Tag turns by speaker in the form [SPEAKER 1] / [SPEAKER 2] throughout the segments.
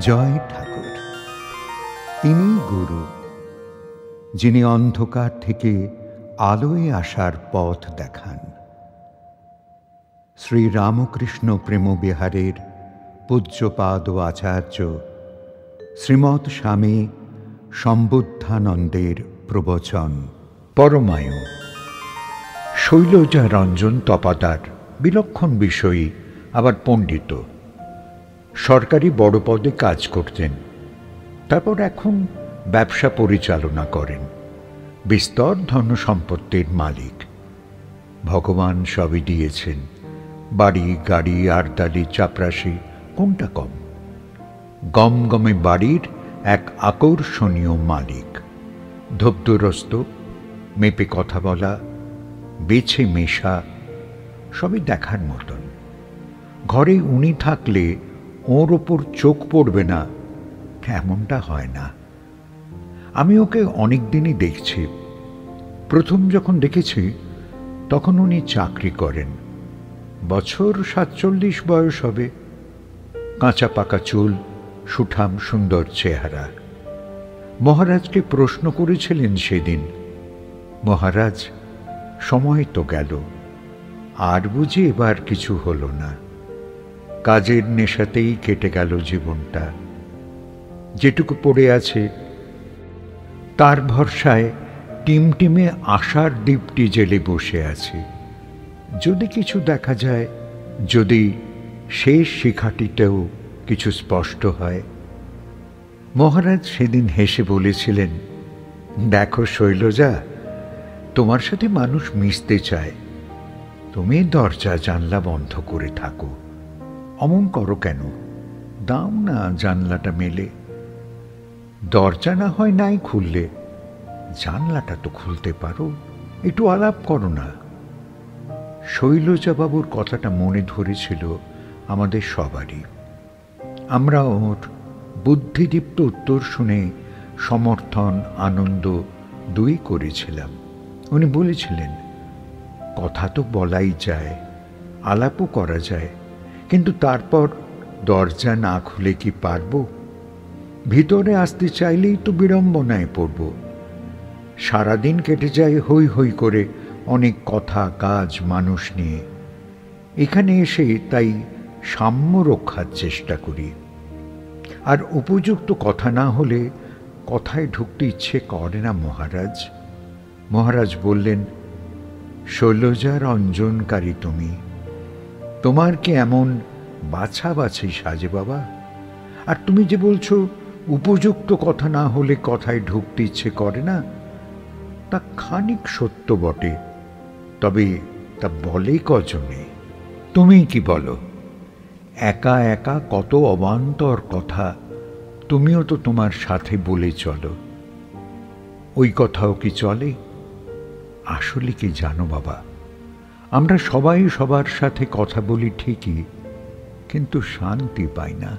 [SPEAKER 1] জয় ঠাকুর। তিনি গুরু, যিনি অন্ধকার থেকে আলোয় আসার পথ দেখান। শ্রী রামকৃষ্ণ প্রেমবিহারের পূজ্যপাদ আচার্য শ্রীমৎ স্বামী সম্বুদ্ধানন্দের প্রবচন। পরমায়ু। শৈলজা রঞ্জন তপাদার বিলক্ষণ বিষয়ী, আবার পণ্ডিত। সরকারি বড় পদে কাজ করতেন, তারপর এখন ব্যবসা পরিচালনা করেন। বিস্তর ধন সম্পত্তির মালিক। ভগবান সবই দিয়েছেন, বাড়ি, গাড়ি, আরদালি, চাপরাশি, কোনটা কম। গমগমে বাড়ির এক আকর্ষণীয় মালিক। ধূপদুরস্ত, মেপে কথা বলা, বেছে মেশা, সবই দেখার মতন। ঘরে উনি থাকলে ওর ওপর চোখ পড়বে না, এমনটা হয় না। আমি ওকে অনেক দিনই দেখছি। প্রথম যখন দেখেছি তখন উনি চাকরি করেন। বছর 47 বয়স হবে। কাঁচা পাকা চুল, সুঠাম সুন্দর চেহারা। মহারাজকে প্রশ্ন করেছিলেন সেদিন, মহারাজ, সময় তো গেল, আর বুঝি এবার কিছু হলো না। কাজের নেশাতেই কেটে গেল জীবনটা। যেটুকু পড়ে আছে তার ভরসায় টিমটিমে আশার দীপটি জেলে বসে আছে। যদি কিছু দেখা যায়, যদি শেষ শিখাটিতেও কিছু স্পষ্ট হয়। মহারাজ সেদিন হেসে বলেছিলেন, দেখো শৈলজা, তোমার সাথে মানুষ মিশতে চায়, তুমি দরজা জানলা বন্ধ করে থাকো। অমন করো কেন? দাও না জানলাটা মেলে। দরজা না হয় নাই খুললে, জানলাটা তো খুলতে পারো, একটু আলাপ করো না। শৈলজাবাবুর কথাটা মনে ধরেছিল আমাদের সবারই। আমরা ওর বুদ্ধিদীপ্ত উত্তর শুনে সমর্থন, আনন্দ দুই করেছিলাম। উনি বলেছিলেন, কথা তো বলাই যায়, আলাপও করা যায়, কিন্তু তারপর দরজা না খুলে কি পারবো? ভিতরে আসতে চাইলেই তো বিড়ম্বনায় পড়ব। সারাদিন কেটে যায় হই হই করে অনেক কথা, কাজ, মানুষ নিয়ে। এখানে এসে তাই সাম্য রক্ষার চেষ্টা করি। আর উপযুক্ত কথা না হলে কথায় ঢুকতে ইচ্ছে করে না মহারাজ। মহারাজ বললেন, শৈলজা রঞ্জনকারী তুমি, তোমার কি এমন বাছাবাছি সাজে বাবা? আর তুমি যে বলছো উপযুক্ত কথা না হলে কথায় ঢুকতে ইচ্ছে করে না, তা খানিক সত্য বটে, তবে তা বলে কজনে? তুমি কি বলো? একা একা কত অবান্তর কথা তুমিও তো তোমার সাথে বলে চলো। ওই কথাও কি চলে? আসলে কি জানো বাবা, আমরা সবাই সবার সাথে কথা বলি ঠিকই, কিন্তু শান্তি পাই না।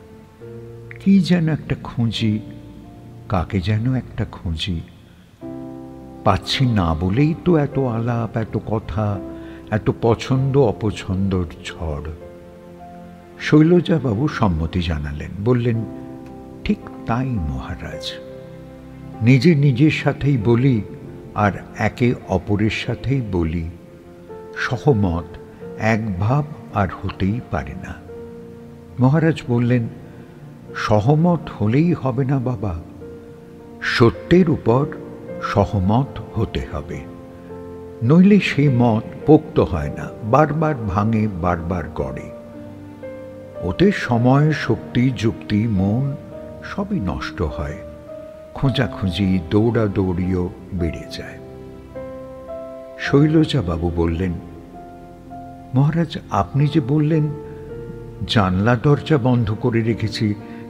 [SPEAKER 1] কি যেন একটা খুঁজি, কাকে যেন একটা খুঁজি। পাচ্ছি না বলেই তো এত আলাপ, এত কথা, এত পছন্দ অপছন্দর ঝড়। শৈলজাবাবু সম্মতি জানালেন, বললেন, ঠিক তাই মহারাজ। নিজে নিজের সাথেই বলি আর একে অপরের সাথেই বলি। সহমত, এক ভাব আর হতেই পারে না। মহারাজ বললেন, সহমত হলেই হবে না বাবা, সত্যের উপর সহমত হতে হবে, নইলে সেই মত পোক্ত হয় না, বারবার ভাঙে, বারবার গড়ে। ওতে সময়, শক্তি, যুক্তি, মন সবই নষ্ট হয়। খোঁজাখুঁজি, দৌড়াদৌড়িও বেড়ে যায়। শৈলজাবাবু বললেন, মহারাজ, আপনি যে বললেন জানলা দরজা বন্ধ করে রেখেছি,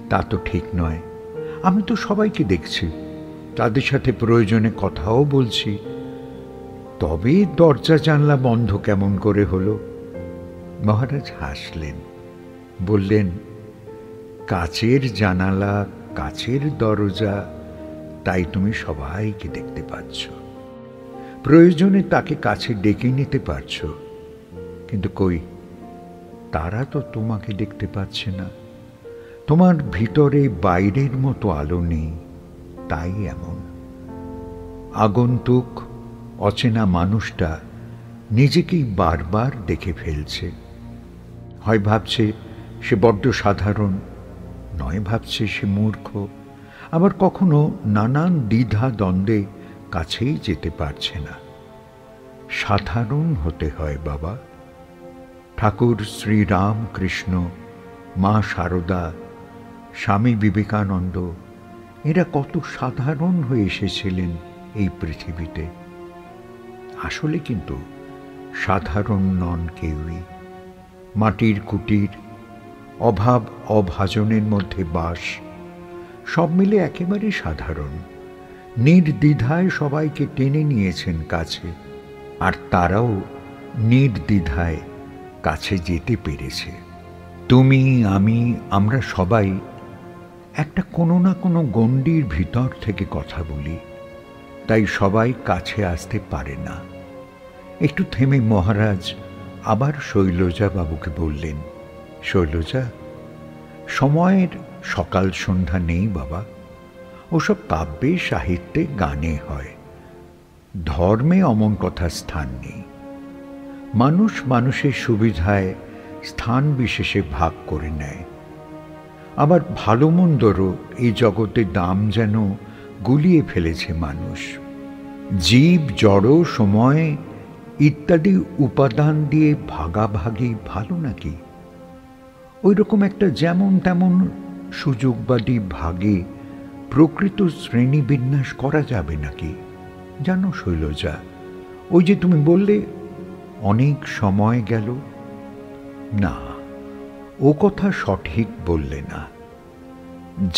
[SPEAKER 1] তা তো ঠিক নয়। আমি তো সবাইকে দেখছি, তাদের সাথে প্রয়োজনে কথাও বলছি, তবে দরজা জানলা বন্ধ কেমন করে হলো? মহারাজ হাসলেন, বললেন, কাচের জানালা, কাচের দরজা, তাই তুমি সবাইকে দেখতে পাচ্ছ। প্রয়োজনে তাকে কাছে ডেকে নিতে পারছ, কিন্তু কই, তারা তো তোমাকে দেখতে পাচ্ছে না। তোমার ভিতরে বাইরের মতো আলো নেই, তাই এমন। আগন্তুক অচেনা মানুষটা নিজেকেই বারবার দেখে ফেলছে। হয় ভাবছে সে বড্ড সাধারণ, নয় ভাবছে সে মূর্খ, আবার কখনো নানান দ্বিধা দ্বন্দ্বে কাছেই যেতে পারছে না। সাধারণ হতে হয় বাবা। ঠাকুর শ্রীরাম কৃষ্ণ, মা শারদা, স্বামী বিবেকানন্দ এরা কত সাধারণ হয়ে এসেছিলেন এই পৃথিবীতে। আসলে কিন্তু সাধারণ নন কেউই। মাটির কুটির, অভাব অভাজনের মধ্যে বাস, সব মিলে একেবারে সাধারণ। নির্দ্বিধায় সবাইকে টেনে নিয়েছেন কাছে, আর তারাও নির্দ্বিধায় কাছে যেতে পেরেছে। তুমি, আমি, আমরা সবাই একটা কোনো না কোনো গণ্ডির ভিতর থেকে কথা বলি, তাই সবাই কাছে আসতে পারে না। একটু থেমে মহারাজ আবার শৈলজা বাবুকে বললেন, শৈলজা, সময়ের সকাল সন্ধ্যা নেই বাবা। ওসব কাব্যে, সাহিত্যে, গানে হয়। ধর্মে অমন কথা স্থান নেই। মানুষ মানুষের সুবিধায় স্থান বিশেষে ভাগ করে নেয়। আবার ভালো মন্দরও এই জগতে দাম যেন গুলিয়ে ফেলেছে মানুষ। জীব, জড়, সময় ইত্যাদি উপাদান দিয়ে ভাগাভাগি ভালো নাকি? ওই রকম একটা যেমন তেমন সুযোগবাদী ভাগে প্রকৃত শ্রেণীবিন্যাস করা যাবে নাকি? জানো শৈলজা, ওই যে তুমি বললে অনেক সময় গেল, না, ও কথা সঠিক বললে না।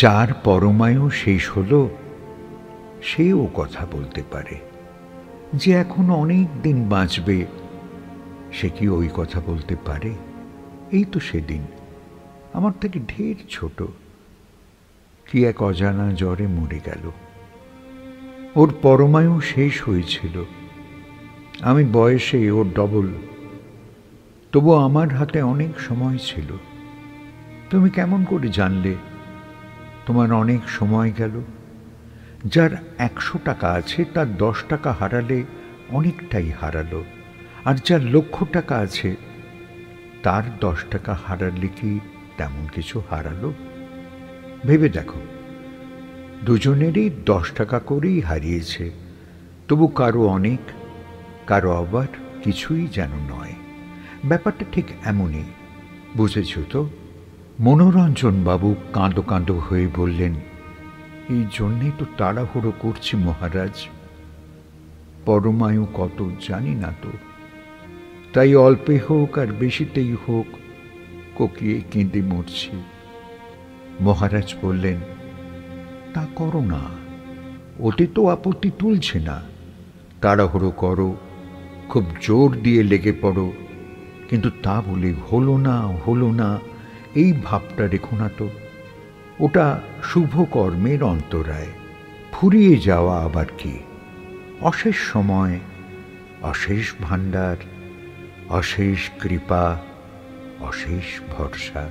[SPEAKER 1] যার পরমায়ু শেষ হলো সে ও কথা বলতে পারে। যে এখন অনেক দিন বাঁচবে সে কি ওই কথা বলতে পারে? এই তো সেদিন আমার থেকে ঢের ছোট কি এক অজানা জ্বরে মরে গেল। ওর পরমায়ু শেষ হয়েছিল, আমি বয়সে ওর ডবল, তবু আমার হাতে অনেক সময় ছিল। তুমি কেমন করে জানলে তোমার অনেক সময় গেল? যার 100 টাকা আছে তার 10 টাকা হারালে অনেকটাই হারালো, আর যার লক্ষ টাকা আছে তার 10 টাকা হারালে কি তেমন কিছু হারালো? ভেবে দেখো, দুজনেরই 10 টাকা করেই হারিয়েছে, তবু কারো অনেক, কারো আবার কিছুই যেন নয়। ব্যাপারটা ঠিক এমনই, বুঝেছ তো? মনোরঞ্জন বাবু কাঁদো কাঁদো হয়ে বললেন, এই জন্যেই তো তাড়াহুড়ো করছি মহারাজ। পরমায়ু কত জানি না তো, তাই অল্পে হোক আর বেশিতেই হোক কোকিয়ে কেঁদে মরছি। মহারাজ বললেন, তা করো না, ওতে তো আপত্তি তুলছে না। তাড়াহুড়ো করো, খুব জোর দিয়ে লেগে পড়ো, কিন্তু তা বলে হলো না হলো না এই ভাবটা রেখো না তো। ওটা শুভ কর্মের অন্তরায়। ফুরিয়ে যাওয়া আবার কি? অশেষ সময়, অশেষ ভাণ্ডার, অশেষ কৃপা, অশেষ ভরসা।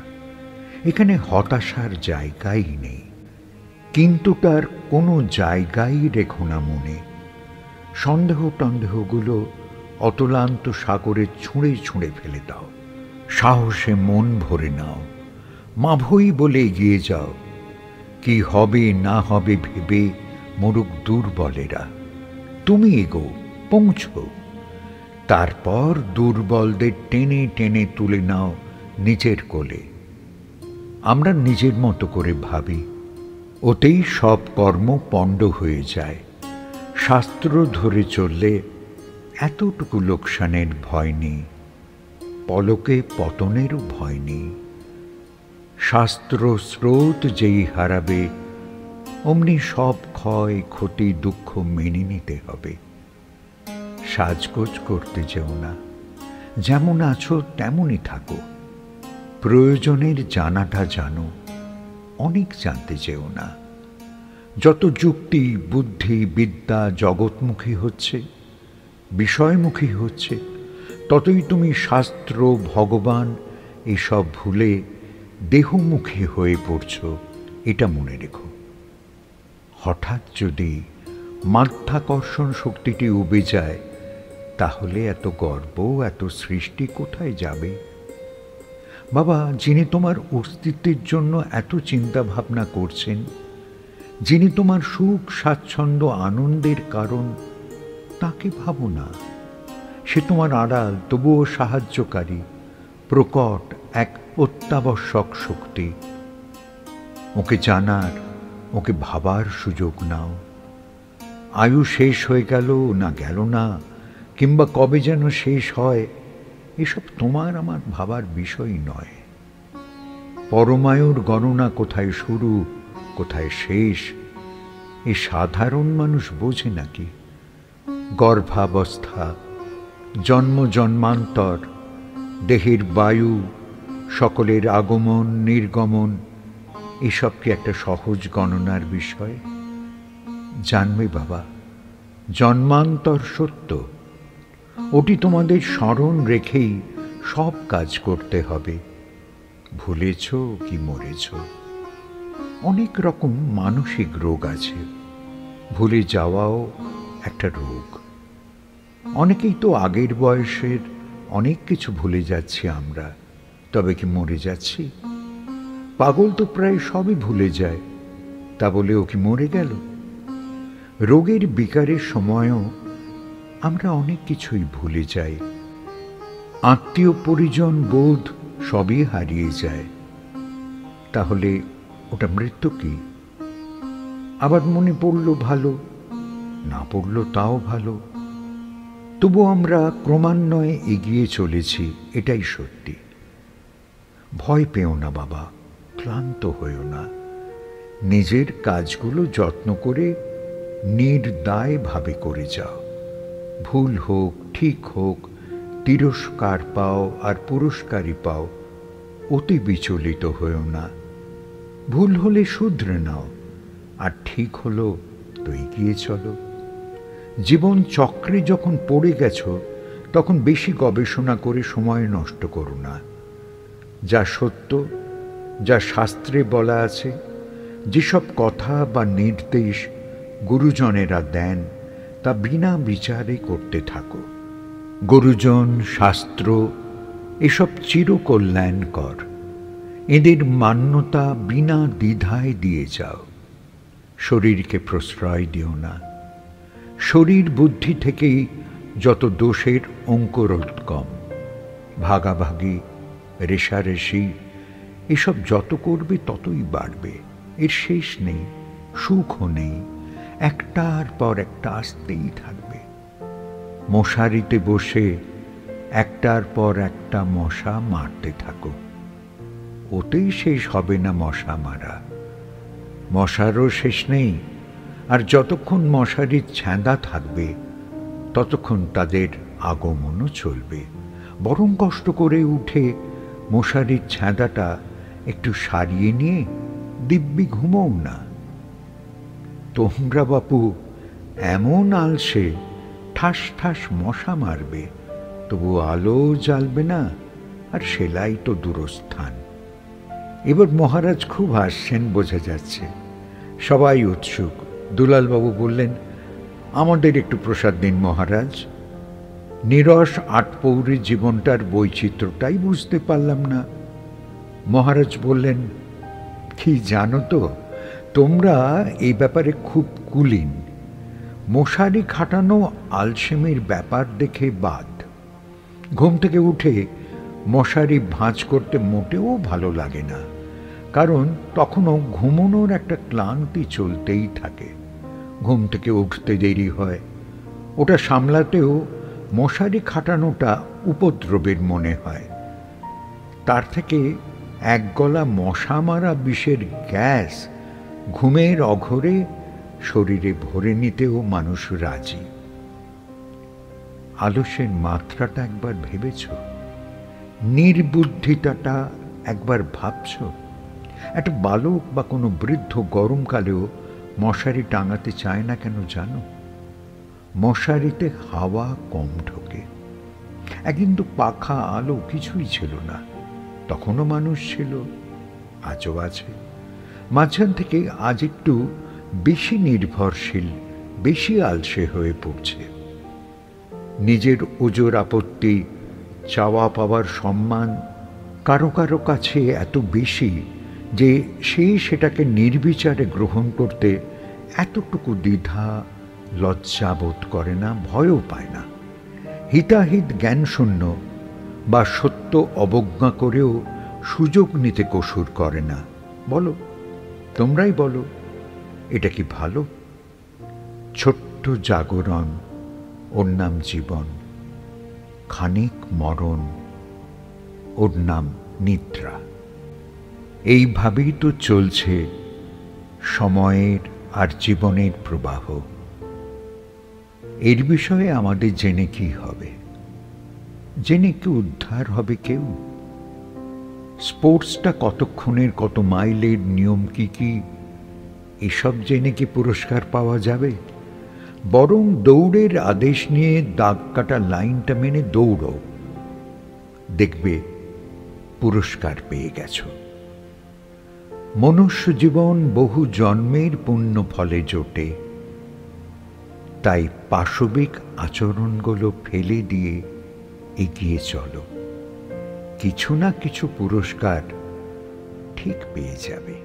[SPEAKER 1] এখানে হতাশার জায়গাই নেই, কিন্তু তার কোনো জায়গাই রেখো না মনে। সন্দেহ টন্দেহগুলো অতলান্ত সাগরে ছুঁড়ে ছুঁড়ে ফেলে দাও। সাহসে মন ভরে নাও, মাভই বলে এগিয়ে যাও। কি হবে না হবে ভেবে মরুক দুর্বলেরা, তুমি এগো, পৌঁছো। তারপর দুর্বলদের টেনে টেনে তুলে নাও নিজের কোলে। আমরা নিজের মতো করে ভাবি, ওতেই সব কর্ম পণ্ড হয়ে যায়। শাস্ত্র ধরে চললে এতটুকু লোকসানের ভয় নেই, পলকে পতনেরও ভয় নেই। শাস্ত্র স্রোত যেই হারাবে, অমনি সব ক্ষয় ক্ষতি দুঃখ মেনে নিতে হবে। সাজগোজ করতে যেও না, যেমন আছো তেমনই থাকো। প্রয়োজনের জানাটা জানো, অনেক জানতে যেও না। যত যুক্তি বুদ্ধি বিদ্যা জগৎমুখী হচ্ছে, বিষয়মুখী হচ্ছে, ততই তুমি শাস্ত্র ভগবান এসব ভুলে দেহমুখী হয়ে পড়ছ, এটা মনে রেখো। হঠাৎ যদি মাধ্যাকর্ষণ শক্তিটি উবে যায়, তাহলে এত গর্ব, এত সৃষ্টি কোথায় যাবে? বাবা, যিনি তোমার অস্তিত্বের জন্য এত চিন্তা ভাবনা করছেন, যিনি তোমার সুখ স্বাচ্ছন্দ্য আনন্দের কারণ, তাকে ভাবো না। সে তোমার আড়াল, তবুও সাহায্যকারী, প্রকট এক অত্যাবশ্যক শক্তি। ওকে জানার, ওকে ভাবার সুযোগ নাও। আয়ু শেষ হয়ে গেল না গেল না, কিংবা কবে যেন শেষ হয়, এসব তোমার আমার ভাবার বিষয় নয়। পরমায়ুর গণনা কোথায় শুরু, কোথায় শেষ, এ সাধারণ মানুষ বোঝে নাকি? গর্ভাবস্থা, জন্ম জন্মান্তর, দেহের বায়ু, সকলের আগমন নির্গমন, এসব কি একটা সহজ গণনার বিষয়? জানবে বাবা, জন্মান্তর সত্য, ওটি তোমাদের স্মরণ রেখেই সব কাজ করতে হবে। ভুলেছ কি মরেছ? অনেক রকম মানসিক রোগ আছে, ভুলে যাওয়াও একটা রোগ। অনেকেই তো আগের বয়সের অনেক কিছু ভুলে যাচ্ছি আমরা, তবে কি মরে যাচ্ছি? পাগল তো প্রায় সবই ভুলে যায়, তা বলে ও কি মরে গেল? রোগের বিকারের সময়ও আমরা অনেক কিছুই ভুলে যাই। আত্মীয় পরিজন বোধ সবই হারিয়ে যায়। তাহলে ওটা মৃত্যু কি? আবার মনে পড়ল ভালো, না পড়ল তাও ভালো। তবু আমরা ক্রমান্বয়ে এগিয়ে চলেছি, এটাই সত্যি। ভয় পেও না বাবা, ক্লান্ত হয়েও না। নিজের কাজগুলো যত্ন করে নির্দায়ভাবে করে যাও। ভুল হোক ঠিক হোক, তিরস্কার পাও আর পুরস্কারই পাও, অতি বিচলিত হয়েও না। ভুল হলে শুধরে নাও, আর ঠিক হলো তো এগিয়ে চলো। জীবন চক্রে যখন পড়ে গেছ, তখন বেশি গবেষণা করে সময় নষ্ট করো না। যা সত্য, যা শাস্ত্রে বলা আছে, যেসব কথা বা নির্দেশ গুরুজনেরা দেন, তা বিনা বিচারে করতে থাকো। গুরুজন, শাস্ত্র এসব চিরকল্যাণকর। এদের মান্যতা বিনা দ্বিধায় দিয়ে যাও। শরীরকে প্রশ্রয় দিও না। শরীর বুদ্ধি থেকেই যত দোষের অঙ্কুরোদ্গম। ভাগাভাগি, রেষারেষি এসব যত করবে ততই বাড়বে, এর শেষ নেই, সুখও নেই, একটার পর একটা আসতেই থাকবে। মশারিতে বসে একটার পর একটা মশা মারতে থাকো, ওতেই শেষ হবে না মশা মারা। মশারও শেষ নেই, আর যতক্ষণ মশারির ছ্যাঁদা থাকবে ততক্ষণ তাদের আগমনও চলবে। বরং কষ্ট করে উঠে মশারির ছ্যাঁদাটা একটু সারিয়ে নিয়ে দিব্যি ঘুমোও না। তোমরা বাপু এমন আলসে, ঠাস ঠাস মশা মারবে, তবু আলো জ্বালবে না, আর সেলাই তো দূরস্থান। এবার মহারাজ খুব হাসছেন, বোঝা যাচ্ছে। সবাই উৎসুক। দুলালবাবু বললেন, আমাদের একটু প্রসাদ দিন মহারাজ। নিরস আটপৌরী জীবনটার বৈচিত্র্যটাই বুঝতে পারলাম না। মহারাজ বললেন, কি জানো তো, তোমরা এই ব্যাপারে খুব কুলীন। মশারি খাটানো আলসেমির ব্যাপার দেখে বাদ। ঘুম থেকে উঠে মশারি ভাঁজ করতে মোটেও ভালো লাগে না, কারণ তখনও ঘুমোনোর একটা ক্লান্তি চলতেই থাকে। ঘুম থেকে উঠতে দেরি হয়। ওটা সামলাতেও মশারি খাটানোটা উপদ্রবের মনে হয়। তার থেকে এক গলা মশা মারা বিষের গ্যাস ঘুমের অঘরে শরীরে ভরে নিতেও মানুষ রাজি। আলস্যের মাত্রাটা একবার ভেবেছ? নির্বুদ্ধিতাটা একবার ভাবছ? একটা বালক বা কোনো বৃদ্ধ গরমকালেও মশারি টাঙাতে চায় না কেন জানো? মশারিতে হাওয়া কম ঢোকে। একদিন তো পাখা আলো কিছুই ছিল না, তখনও মানুষ ছিল। আজও আছে। মাঝখান থেকে আজ একটু বেশি নির্ভরশীল, বেশি আলসে হয়ে পড়ছে। নিজের ওজর আপত্তি, চাওয়া পাওয়ার সম্মান কারো কারো কাছে এত বেশি যে সে সেটাকে নির্বিচারে গ্রহণ করতে এতটুকু দ্বিধা, লজ্জা বোধ করে না, ভয়ও পায় না। হিতাহিত জ্ঞানশূন্য বা সত্য অবজ্ঞা করেও সুযোগ নিতে কসুর করে না। বলো, তোমরাই বলো, এটা কি ভালো? ছোট্ট জাগরণ, ওর নাম জীবন, খানিক মরণ, ওর নাম নিদ্রা। এইভাবেই তো চলছে সময়ের আর জীবনের প্রবাহ। এর বিষয়ে আমাদের জেনে কি হবে? জেনে কি উদ্ধার হবে কেউ? স্পোর্টসটা কতক্ষণের, কত মাইলের, নিয়ম কি কি, এসব জেনে কি পুরস্কার পাওয়া যাবে? বরং দৌড়ের আদেশ নিয়ে দাগ কাটা লাইনটা মেনে দৌড়ো, দেখবে পুরস্কার পেয়ে গেছ। মনুষ্য জীবন বহু জন্মের পুণ্য ফলে জোটে। তাই পাশবিক আচরণগুলো ফেলে দিয়ে এগিয়ে চলো, কিছু না কিছু পুরস্কার ঠিক পেয়ে যাবে।